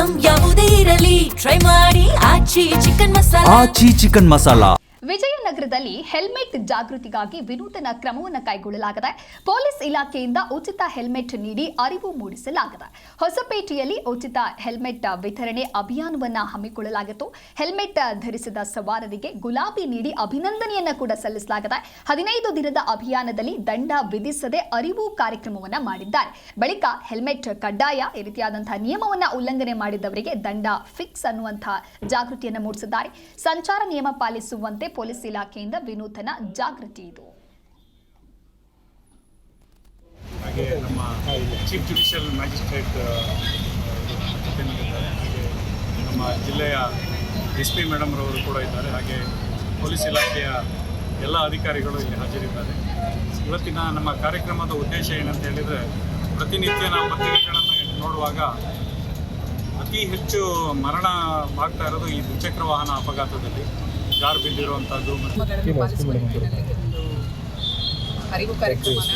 Item ಯಾವುದೇ ಇರಲಿ try ಮಾಡಿ ಆಚಿ ಚಿಕನ್ ಮಸಾಲಾ. ವಿಜಯನಗರದಲ್ಲಿ ಹೆಲ್ಮೆಟ್ ಜಾಗೃತಿಗಾಗಿ ವಿನೂತನ ಕ್ರಮವನ್ನು ಕೈಗೊಳ್ಳಲಾಗಿದೆ. ಪೊಲೀಸ್ ಇಲಾಖೆಯಿಂದ ಉಚಿತ ಹೆಲ್ಮೆಟ್ ನೀಡಿ ಅರಿವು ಮೂಡಿಸಲಾಗಿದೆ. ಹೊಸಪೇಟೆಯಲ್ಲಿ ಉಚಿತ ಹೆಲ್ಮೆಟ್ ವಿತರಣೆ ಅಭಿಯಾನವನ್ನು ಹಮ್ಮಿಕೊಳ್ಳಲಾಗಿತ್ತು. ಹೆಲ್ಮೆಟ್ ಧರಿಸಿದ ಸವಾರರಿಗೆ ಗುಲಾಬಿ ನೀಡಿ ಅಭಿನಂದನೆಯನ್ನು ಕೂಡ ಸಲ್ಲಿಸಲಾಗಿದೆ. 15 ದಿನದ ಅಭಿಯಾನದಲ್ಲಿ ದಂಡ ವಿಧಿಸದೆ ಅರಿವು ಕಾರ್ಯಕ್ರಮವನ್ನು ಮಾಡಿದ್ದಾರೆ. ಬಳಿಕ ಹೆಲ್ಮೆಟ್ ಕಡ್ಡಾಯ, ಈ ರೀತಿಯಾದಂತಹ ನಿಯಮವನ್ನು ಉಲ್ಲಂಘನೆ ಮಾಡಿದವರಿಗೆ ದಂಡ ಫಿಕ್ಸ್ ಅನ್ನುವಂತಹ ಜಾಗೃತಿಯನ್ನು ಮೂಡಿಸಿದ್ದಾರೆ. ಸಂಚಾರ ನಿಯಮ ಪಾಲಿಸುವಂತೆ ಪೊಲೀಸ್ ಇಲಾಖೆಯಿಂದ ವಿನೂತನ ಜಾಗೃತಿ ಇದು. ಹಾಗೆ ನಮ್ಮ ಚೀಫ್ ಜುಡಿಷಿಯಲ್ ಮ್ಯಾಜಿಸ್ಟ್ರೇಟ್ ನಮ್ಮ ಜಿಲ್ಲೆಯ SP ಮೇಡಮ್ ರವರು ಕೂಡ ಇದ್ದಾರೆ. ಹಾಗೆ ಪೊಲೀಸ್ ಇಲಾಖೆಯ ಎಲ್ಲ ಅಧಿಕಾರಿಗಳು ಇಲ್ಲಿ ಹಾಜರಿದ್ದಾರೆ. ಇವತ್ತಿನ ನಮ್ಮ ಕಾರ್ಯಕ್ರಮದ ಉದ್ದೇಶ ಏನಂತ ಹೇಳಿದರೆ, ಪ್ರತಿನಿತ್ಯ ನಾವು ಪತ್ರಿಕೆಗಳನ್ನು ನೋಡುವಾಗ ಅತಿ ಹೆಚ್ಚು ಮರಣವಾಗ್ತಾ ಇರೋದು ಈ ದ್ವಿಚಕ್ರ ವಾಹನ ಅಪಘಾತದಲ್ಲಿ ಜಾರು ಬಿದ್ದಿರುವಂಥದ್ದು. ಅರಿವು ಕಾರ್ಯಕ್ರಮನ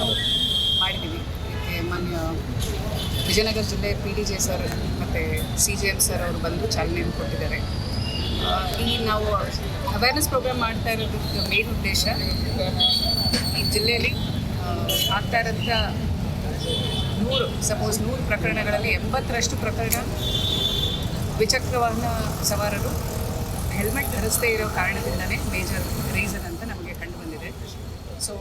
ಮಾಡಿದ್ದೀವಿ. ಇದಕ್ಕೆ ಮಾನ್ಯ ವಿಜಯನಗರ ಜಿಲ್ಲೆ PDJ ಸರ್ ಮತ್ತು CJM ಸರ್ ಅವರು ಬಂದು ಚಾಲನೆಯನ್ನು ಕೊಟ್ಟಿದ್ದಾರೆ. ಈ ನಾವು ಅವೇರ್ನೆಸ್ ಪ್ರೋಗ್ರಾಮ್ ಮಾಡ್ತಾ ಇರೋದಕ್ಕೆ ಮೇನ್ ಉದ್ದೇಶ, ಈ ಜಿಲ್ಲೆಯಲ್ಲಿ ಆಗ್ತಾ ಇರೋಂಥ 100 ಪ್ರಕರಣಗಳಲ್ಲಿ 80ರಷ್ಟು ಪ್ರಕರಣ ದ್ವಿಚಕ್ರ ವಾಹನ ಸವಾರರು ಹೆಲ್ಮೆಟ್ ಧರಿಸದೇ ಇರೋ ಕಾರಣದಿಂದನೇ ಮೇಜರ್ ರೀಸನ್ ಅಂತ ನಮಗೆ ಕಂಡು ಬಂದಿದೆ. ಸೊ